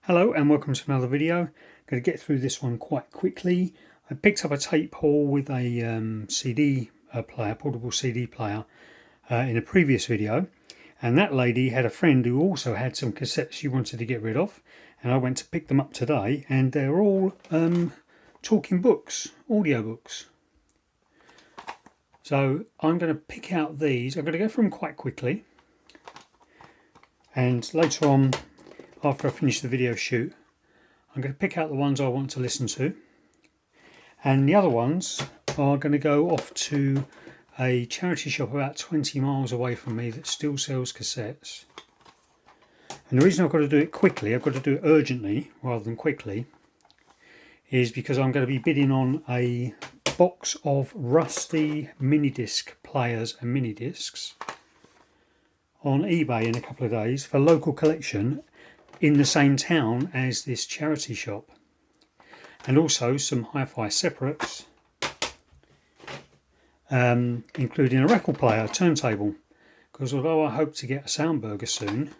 Hello and welcome to another video. I'm going to get through this one quite quickly. I picked up a tape haul with a CD player, portable CD player, in a previous video, and that lady had a friend who also had some cassettes she wanted to get rid of, and I went to pick them up today, and they're all talking books, audiobooks. So I'm going to pick out these. I'm going to go through them quite quickly, and later on, after I finish the video shoot, I'm going to pick out the ones I want to listen to, and the other ones are going to go off to a charity shop about 20 miles away from me that still sells cassettes. And the reason I've got to do it quickly, I've got to do it urgently rather than quickly, is because I'm going to be bidding on a box of rusty mini disc players and mini discs on eBay in a couple of days for local collection in the same town as this charity shop, and also some HiFi separates, including a record player, a turntable, because although I hope to get a Soundburger soon,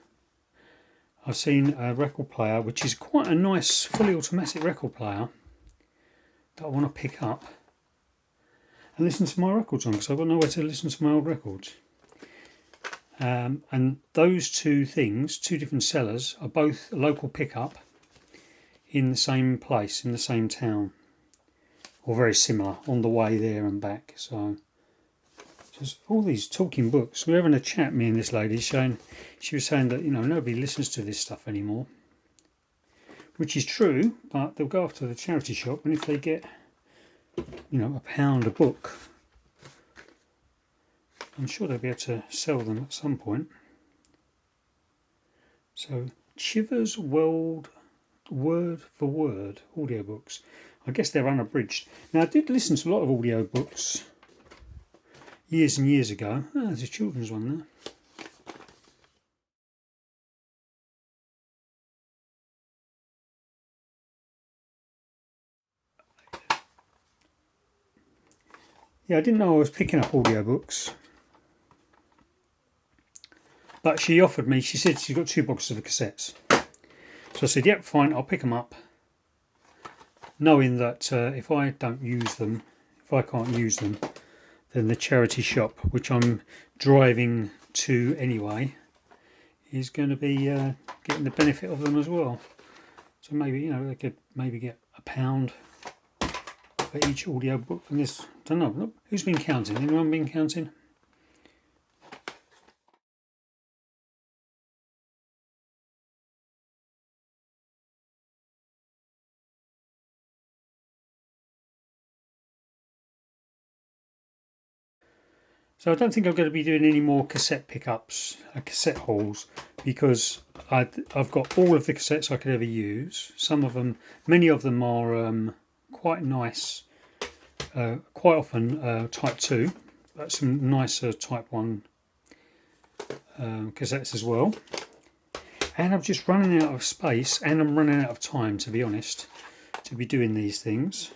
I've seen a record player which is quite a nice fully automatic record player that I want to pick up and listen to my records on, because I've got nowhere to listen to my old records. And those two things, two different sellers, are both a local pickup in the same place, in the same town, or very similar, on the way there and back. So just all these talking books. We were having a chat, me and this lady, she was saying that, you know, nobody listens to this stuff anymore, which is true, but they'll go off to the charity shop, and if they get, you know, £1 a book, I'm sure they'll be able to sell them at some point. So Chivers World Word for Word audiobooks. I guess they're unabridged. Now I did listen to a lot of audiobooks years and years ago. Oh, there's a children's one there. Yeah, I didn't know I was picking up audiobooks. But she offered me, she said she's got 2 boxes of cassettes. So I said, yep, fine, I'll pick them up. Knowing that if I don't use them, if I can't use them, then the charity shop, which I'm driving to anyway, is going to be getting the benefit of them as well. So maybe, you know, they could maybe get £1 for each audiobook. And this, I don't know, who's been counting? Anyone been counting? So I don't think I'm going to be doing any more cassette pickups, cassette hauls, because I've got all of the cassettes I could ever use. Some of them, many of them are quite nice, quite often Type 2, but some nicer Type 1 cassettes as well. And I'm just running out of space, and I'm running out of time, to be honest, to be doing these things.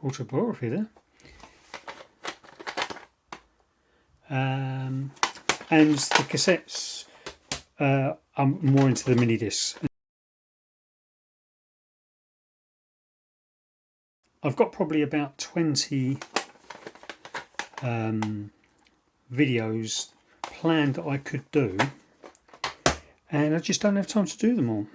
Autobiography there. And the cassettes, I'm more into the mini discs. I've got probably about 20 videos planned that I could do, and I just don't have time to do them all.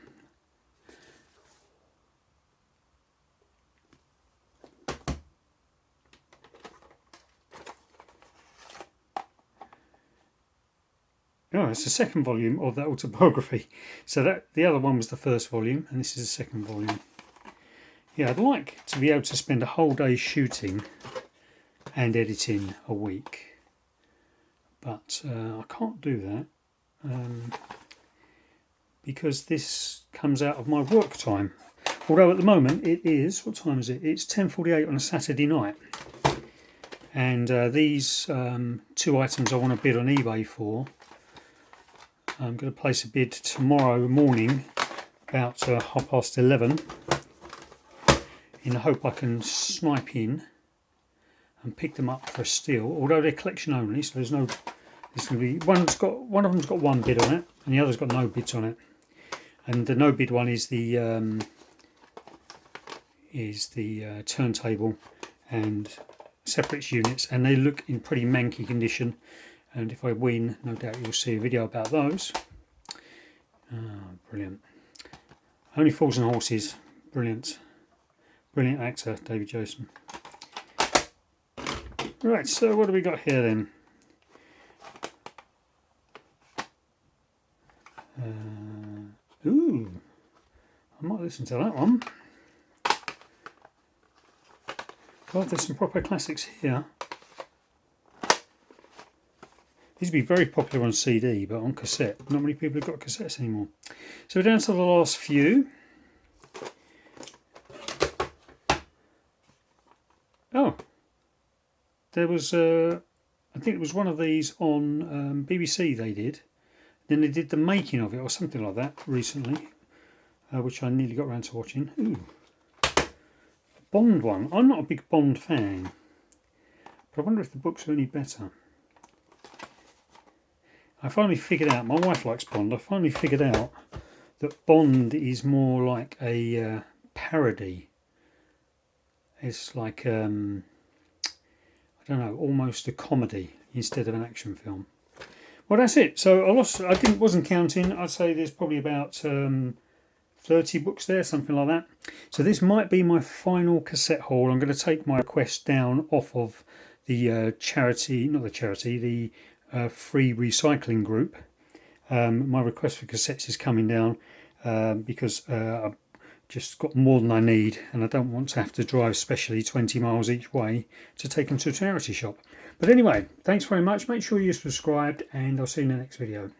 Oh, it's the second volume of that autobiography. So that the other one was the first volume, and this is the second volume. Yeah, I'd like to be able to spend a whole day shooting and editing a week, but I can't do that because this comes out of my work time. Although at the moment it is, what time is it? It's 10:48 on a Saturday night, and these 2 items I want to bid on eBay for, I'm going to place a bid tomorrow morning about 11:30 in the hope I can snipe in and pick them up for a steal. Although they're collection only, so there's no. This will be one of them's got 1 bid on it, and the other's got no bids on it. And the no bid one is the turntable and separates units, and they look in pretty manky condition. And if I win, no doubt you'll see a video about those. Brilliant. Only Fools and Horses. Brilliant. Brilliant actor, David Jason. Right, so what do we got here then? Ooh, I might listen to that one. God, there's some proper classics here. These would be very popular on CD, but on cassette. Not many people have got cassettes anymore. So we're down to the last few. Oh, there was, I think it was one of these on BBC they did. Then they did the making of it or something like that recently, which I nearly got around to watching. Ooh, Bond one. I'm not a big Bond fan, but I wonder if the books are any better. I finally figured out, my wife likes Bond, I finally figured out that Bond is more like a parody. It's like, I don't know, almost a comedy instead of an action film. Well, that's it. So I wasn't counting. I'd say there's probably about 30 books there, something like that. So this might be my final cassette haul. I'm going to take my request down off of the the free recycling group. My request for cassettes is coming down because I've just got more than I need, and I don't want to have to drive specially 20 miles each way to take them to a charity shop. But anyway, thanks very much. Make sure you're subscribed, and I'll see you in the next video.